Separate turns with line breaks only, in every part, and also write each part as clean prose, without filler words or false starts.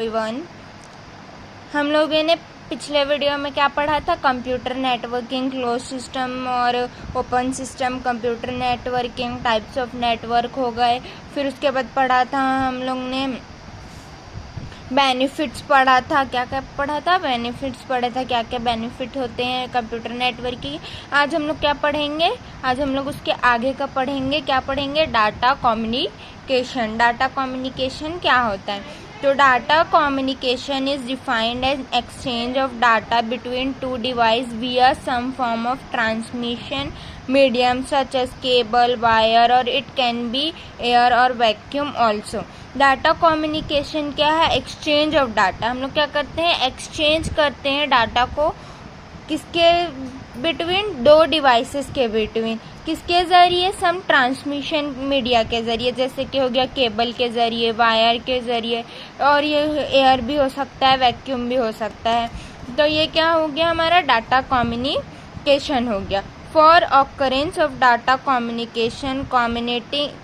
Everyone. हम लोगों ने पिछले वीडियो में क्या पढ़ा था? कंप्यूटर नेटवर्किंग, क्लोज सिस्टम और open system, computer networking, types of network हो गए। फिर उसके बाद पढ़ा था हम लोग ने बेनिफिट्स पढ़ा था। क्या क्या पढ़ा था? बेनिफिट्स पढ़े था, क्या क्या बेनिफिट होते हैं कंप्यूटर नेटवर्किंग। आज हम लोग क्या पढ़ेंगे? आज हम लोग उसके आगे का पढ़ेंगे। क्या पढ़ेंगे? Data communication. डाटा कम्युनिकेशन क्या होता है? तो data communication is defined as exchange of data between two device via some form of transmission medium such as cable, wire और इट कैन बी एयर और वैक्यूम ऑल्सो। डाटा कम्युनिकेशन क्या है? Exchange of data. हम लोग क्या करते हैं? Exchange करते हैं डाटा को। किसके बिटवीन? दो डिवाइसेस के बिटवीन। किसके ज़रिए? सम ट्रांसमिशन मीडिया के ज़रिए, जैसे कि हो गया केबल के ज़रिए, वायर के ज़रिए, और ये एयर भी हो सकता है, वैक्यूम भी हो सकता है। तो ये क्या हो गया? हमारा डाटा कम्युनिकेशन हो गया। For occurrence of data communication,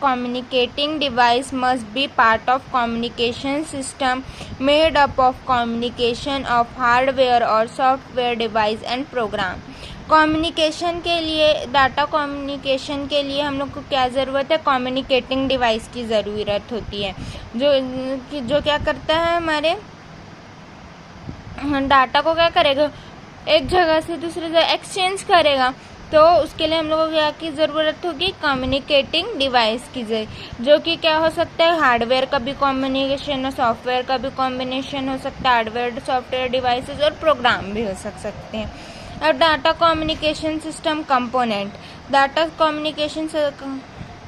communicating device must be part of communication system made up of communication of hardware or software device and program. Communication के लिए, डाटा कम्युनिकेशन के लिए हम लोग को क्या ज़रूरत है? कम्युनिकेटिंग डिवाइस की ज़रूरत होती है, जो क्या करता है? हमारे डाटा को क्या करेगा? एक जगह से दूसरी जगह एक्सचेंज करेगा। तो उसके लिए हम लोगों को क्या की ज़रूरत होगी? कम्युनिकेटिंग डिवाइस की, जो कि क्या हो सकता है? हार्डवेयर का भी कॉम्बिनेशन और सॉफ्टवेयर का भी कॉम्बिनेशन हो सकता है। हार्डवेयर, सॉफ्टवेयर डिवाइसेस और प्रोग्राम भी हो सकते हैं। अब data communication system component. Data communication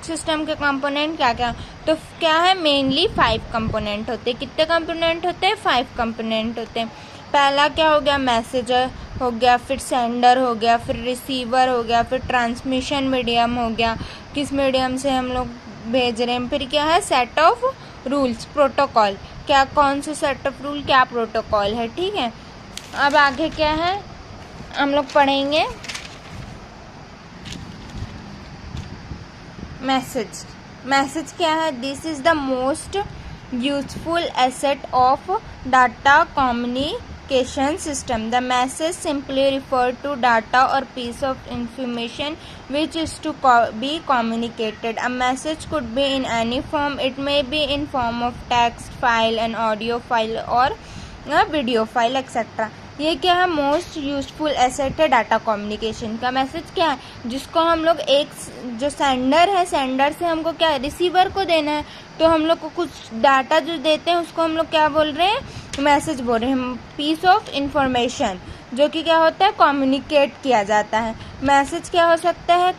system के कंपोनेंट क्या क्या? तो क्या है? मेनली 5 कंपोनेंट होते हैं। कितने कंपोनेंट होते हैं? 5 कंपोनेंट होते हैं। पहला क्या हो गया? मैसेजर हो गया, फिर सेंडर हो गया, फिर रिसीवर हो गया, फिर ट्रांसमिशन मीडियम हो गया, किस मीडियम से हम लोग भेज रहे हैं। फिर क्या है? Set of rules, protocol. क्या, कौन से सेट ऑफ रूल, क्या प्रोटोकॉल है? ठीक है। अब आगे क्या है हम लोग पढ़ेंगे? मैसेज। मैसेज क्या है? This is the most useful asset of data communication system. The message simply refer to data or piece of information which is to be communicated. A message could be in any form. It may be in form of text file, an audio file or a video file etc. ये क्या है? Most useful asset है data communication का। Message क्या है? जिसको हम लोग एक, जो सेंडर है, सेंडर से हमको क्या है? रिसीवर को देना है। तो हम लोग को कुछ डाटा जो देते हैं उसको हम लोग क्या बोल रहे हैं? मैसेज बोल रहे हैं। पीस ऑफ इंफॉर्मेशन, जो कि क्या होता है? कम्युनिकेट किया जाता है। मैसेज क्या हो सकता है?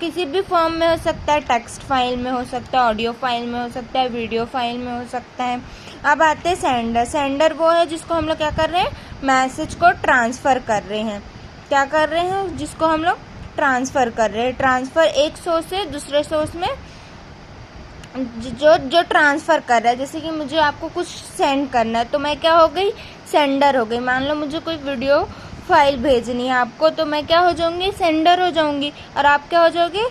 किसी भी फॉर्म में हो सकता है। टेक्स्ट फाइल में हो सकता है, ऑडियो फाइल में हो सकता है, वीडियो फाइल में हो सकता है। अब आते हैं सेंडर। सेंडर वो है जिसको हम लोग क्या कर रहे हैं? मैसेज को ट्रांसफ़र कर रहे हैं। क्या कर रहे हैं? जिसको हम लोग ट्रांसफ़र कर रहे हैं। ट्रांसफ़र एक सोर्स से दूसरे सोर्स में, जो ट्रांसफ़र कर रहा है। जैसे कि मुझे आपको कुछ सेंड करना है, तो मैं क्या हो गई? सेंडर हो गई। मान लो मुझे कोई वीडियो फाइल भेजनी है आपको, तो मैं क्या हो जाऊंगी? सेंडर हो जाऊंगी। और आप क्या हो जाओगे?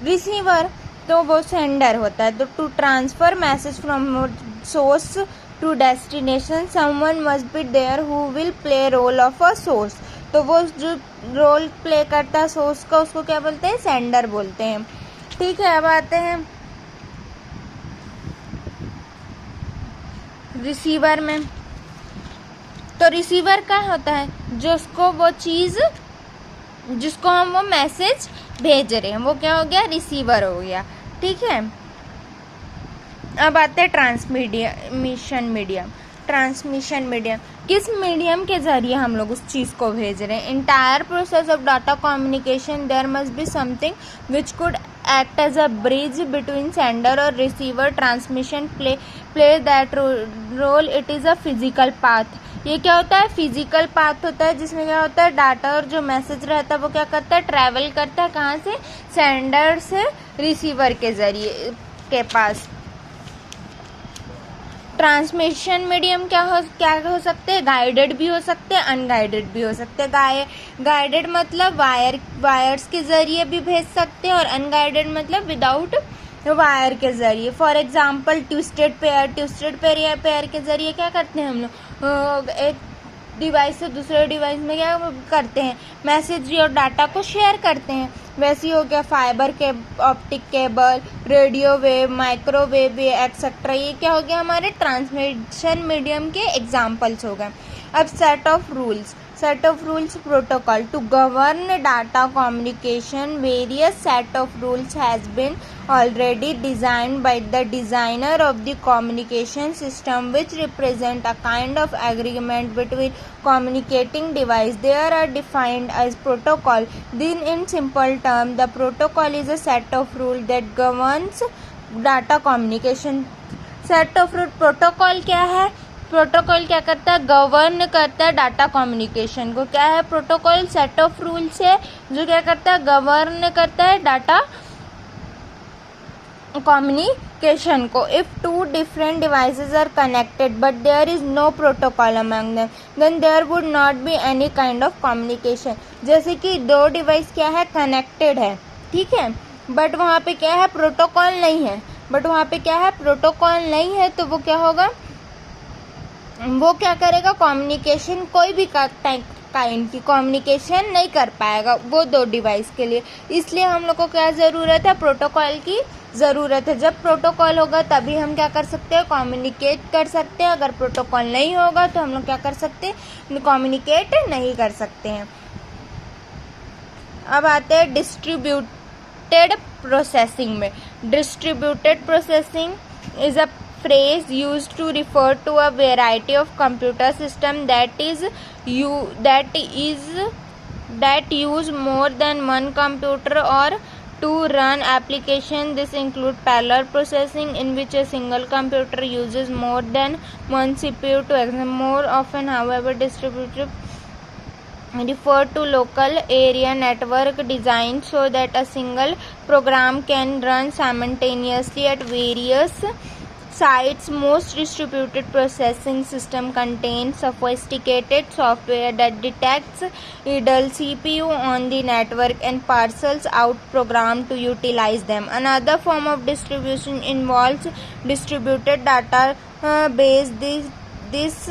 रिसीवर। तो वो सेंडर होता है। तो to transfer message from source to destination someone must be there who will play role of a source. तो वो जो रोल प्ले करता है सोर्स का, उसको क्या बोलते हैं? सेंडर बोलते हैं। ठीक है। अब आते हैं रिसीवर में। तो रिसीवर क्या होता है? जिसको वो चीज़, जिसको हम वो मैसेज भेज रहे हैं, वो क्या हो गया? रिसीवर हो गया। ठीक है। अब आते हैं ट्रांसमिशन मीडियम। ट्रांसमिशन मीडियम, किस मीडियम के ज़रिए हम लोग उस चीज़ को भेज रहे हैं? Entire process of data communication there must be something which could act as a bridge between sender or receiver. Transmission play that role. It is a physical path. ये क्या होता है? फिजिकल पाथ होता है, जिसमें क्या होता है? डाटा और जो मैसेज रहता है वो क्या करता है? ट्रैवल करता है। कहाँ से? सेंडर से रिसीवर के जरिए के पास। ट्रांसमिशन मीडियम क्या हो सकते हैं? गाइडेड भी हो सकते हैं, अनगाइडेड भी हो सकते हैं। गाइडेड मतलब वायर्स के ज़रिए भी भेज सकते हैं, और अनगाइडेड मतलब विदाउट वायर के ज़रिए। फॉर एग्जांपल ट्विस्टेड पेयर के ज़रिए क्या करते हैं हम लोग, एक डिवाइस से दूसरे डिवाइस में क्या करते हैं, मैसेज और डाटा को शेयर करते हैं। वैसे ही हो गया फाइबर के optic cable, radio wave, microwave etcetera, ये क्या हो गया हमारे ट्रांसमिशन मीडियम के एग्जाम्पल्स हो गए। अब set of rules protocol to govern data communication. Various set of rules has been already designed by the designer of the communication system, which represent a kind of agreement between communicating device. They are defined as protocol. Then in simple terms, the protocol is a set of rules that governs data communication. Set of rule protocol क्या है? Protocol क्या करता है, govern करता है data communication को। क्या है प्रोटोकॉल? सेट ऑफ रूल्स है जो क्या करता है, गवर्न करता है डाटा communication को। If two different devices are connected but there is no protocol among them, then there would not be any kind of communication. जैसे कि दो डिवाइस क्या है, कनेक्टेड है, ठीक है, बट वहाँ पे क्या है, प्रोटोकॉल नहीं है, तो वो क्या होगा, वो क्या करेगा, कम्युनिकेशन कोई भी काइंड की कम्युनिकेशन नहीं कर पाएगा वो दो डिवाइस के लिए। इसलिए हम लोग को क्या ज़रूरत है, प्रोटोकॉल की ज़रूरत है। जब प्रोटोकॉल होगा तभी हम क्या कर सकते हैं, कम्युनिकेट कर सकते हैं। अगर प्रोटोकॉल नहीं होगा तो हम लोग क्या कर सकते हैं, कम्युनिकेट नहीं कर सकते हैं। अब आते हैं डिस्ट्रीब्यूटेड प्रोसेसिंग में। Distributed processing is a phrase used to refer to a variety of computer system that use more than one computer or to run application. This includes parallel processing, in which a single computer uses more than one CPU to execute. More often, however, distributed refer to local area network design so that a single program can run simultaneously at various sites. Most distributed processing system contain sophisticated software that detects idle CPU on the network and parcels out program to utilize them. Another form of distribution involves distributed database. This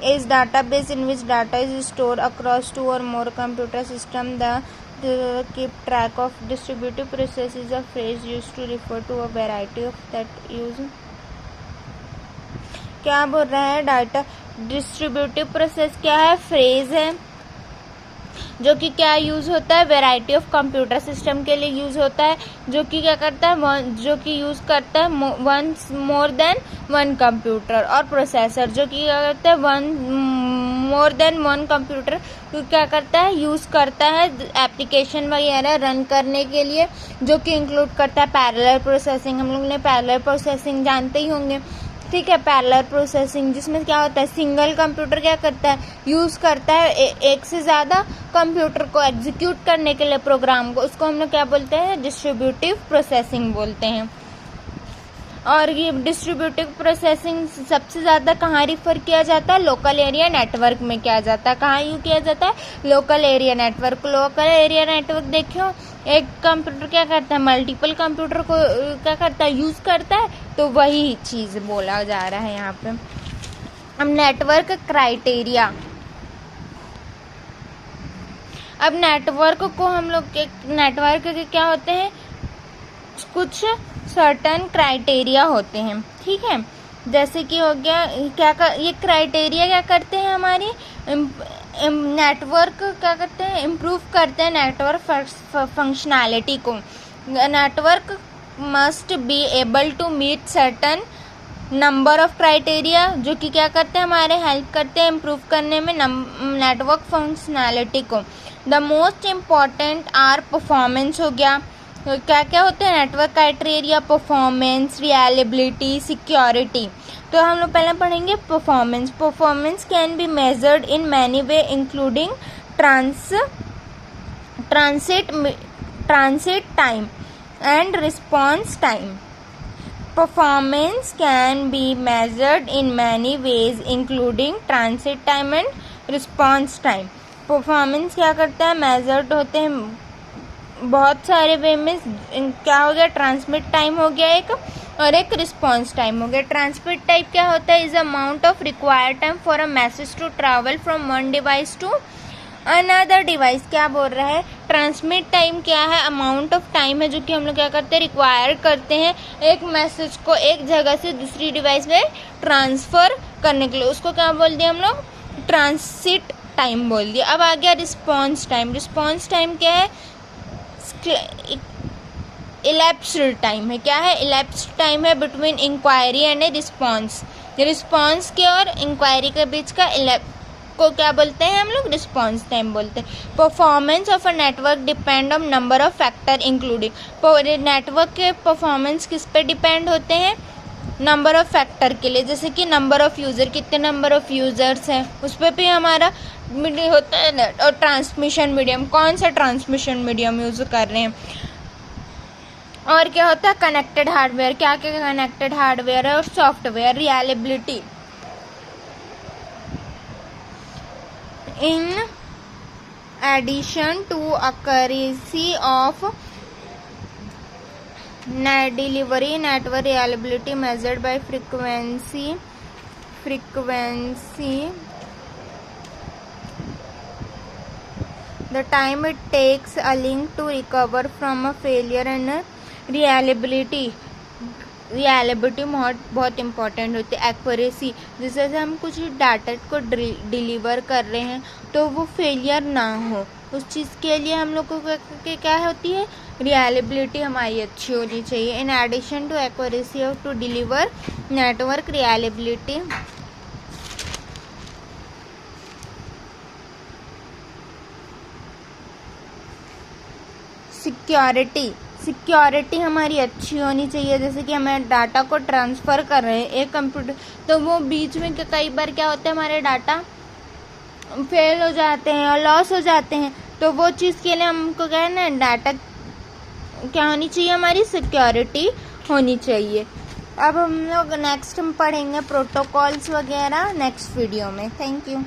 is database in which data is stored across two or more computer systems. The keep track of distributed process is a phrase used to refer to a variety of that use. क्या बोल रहा है, data distributive process क्या है, phrase है जो कि क्या यूज़ होता है, वैरायटी ऑफ कंप्यूटर सिस्टम के लिए यूज़ होता है, जो कि क्या करता है, जो कि यूज़ करता है मोर देन वन कंप्यूटर, और प्रोसेसर जो कि क्या करता है, मोर देन वन कंप्यूटर क्या करता है, यूज़ करता है एप्लीकेशन वगैरह रन करने के लिए, जो कि इंक्लूड करता है पैरेलल प्रोसेसिंग। हम लोग ने पैरेलल प्रोसेसिंग जानते ही होंगे, ठीक है। पैरेलल प्रोसेसिंग जिसमें क्या होता है, सिंगल कंप्यूटर क्या करता है, यूज़ करता है एक से ज़्यादा कंप्यूटर को एग्जीक्यूट करने के लिए प्रोग्राम को, उसको हम लोग क्या बोलते हैं, डिस्ट्रीब्यूटिव प्रोसेसिंग बोलते हैं। और ये डिस्ट्रीब्यूटिव प्रोसेसिंग सबसे ज़्यादा कहाँ रिफ़र किया जाता है, लोकल एरिया नेटवर्क में किया जाता है। कहाँ यूँ किया जाता है, local area network. Local area network देखो, एक कंप्यूटर क्या करता है, मल्टीपल कंप्यूटर को क्या करता है, यूज़ करता है, तो वही चीज़ बोला जा रहा है यहाँ पे। अब नेटवर्क क्राइटेरिया, अब नेटवर्क को हम लोग के नेटवर्क के क्या होते हैं, कुछ सर्टन क्राइटेरिया होते हैं, ठीक है। जैसे कि हो गया ये क्राइटेरिया क्या करते हैं, हमारी नेटवर्क क्या करते हैं, इम्प्रूव करते हैं नेटवर्क फंक्शनैलिटी को। Network must be able to meet certain number of criteria, जो कि क्या करते हैं, हमारे हेल्प करते हैं इम्प्रूव करने में नेटवर्क फंक्शनैलिटी को। The most important are performance हो गया, क्या क्या होते हैं network criteria, performance, reliability, security. तो हम लोग पहले पढ़ेंगे performance. Performance can be measured in many way including transit time and response time. Performance can be measured in many ways including transit time and response time. Performance क्या करता है, measured होते हैं बहुत सारे वे में क्या हो गया, ट्रांसमिट टाइम हो गया एक, और एक रिस्पॉन्स टाइम हो गया। ट्रांसमिट टाइम क्या होता है, is amount of required time for a message to travel from one device to another device. क्या बोल रहा है, ट्रांसमिट टाइम क्या है, अमाउंट ऑफ टाइम है जो कि हम लोग क्या करते हैं, रिक्वायर करते हैं एक मैसेज को एक जगह से दूसरी डिवाइस में ट्रांसफ़र करने के लिए, उसको क्या बोल दिया हम लोग, ट्रांसिट टाइम बोल दिया। अब आ गया रिस्पॉन्स टाइम। रिस्पॉन्स टाइम क्या है, इलेप्स्ड टाइम है। क्या है, इलेप्स्ड टाइम है between inquiry and a response. Response के और इंक्वायरी के बीच का को क्या बोलते हैं हम लोग, रिस्पॉन्स टाइम बोलते हैं। Performance of a network depend on number of factor including. Network के परफॉर्मेंस किस पे डिपेंड होते हैं, नंबर ऑफ फैक्टर के लिए, जैसे कि नंबर ऑफ यूज़र, कितने नंबर ऑफ यूज़र्स हैं उस पर भी हमारा मीडियम होता है नेट। और ट्रांसमिशन मीडियम, कौन सा ट्रांसमिशन मीडियम यूज़ कर रहे हैं। और क्या होता है, कनेक्टेड हार्डवेयर। क्या क्या कनेक्टेड हार्डवेयर है, और software. Reliability, in addition to accuracy of delivery, network reliability measured by frequency the time it takes a link to recover from a failure, and reliability बहुत इंपॉर्टेंट होती है। Accuracy, जैसे हम कुछ डाटा को deliver कर रहे हैं तो वो फेलियर ना हो, उस चीज़ के लिए हम लोग को क्या होती है, रिलायबिलिटी हमारी अच्छी होनी चाहिए। In addition to accuracy of to deliver network reliability. Security हमारी अच्छी होनी चाहिए। जैसे कि हमें डाटा को ट्रांसफ़र कर रहे हैं एक कंप्यूटर, तो वो बीच में कई बार क्या होता है, हमारे डाटा फेल हो जाते हैं और लॉस हो जाते हैं, तो वो चीज़ के लिए हमको क्या है ना, डाटा क्या होनी चाहिए, हमारी सिक्योरिटी होनी चाहिए। अब हम लोग नेक्स्ट हम पढ़ेंगे प्रोटोकॉल्स वगैरह नेक्स्ट वीडियो में। Thank you.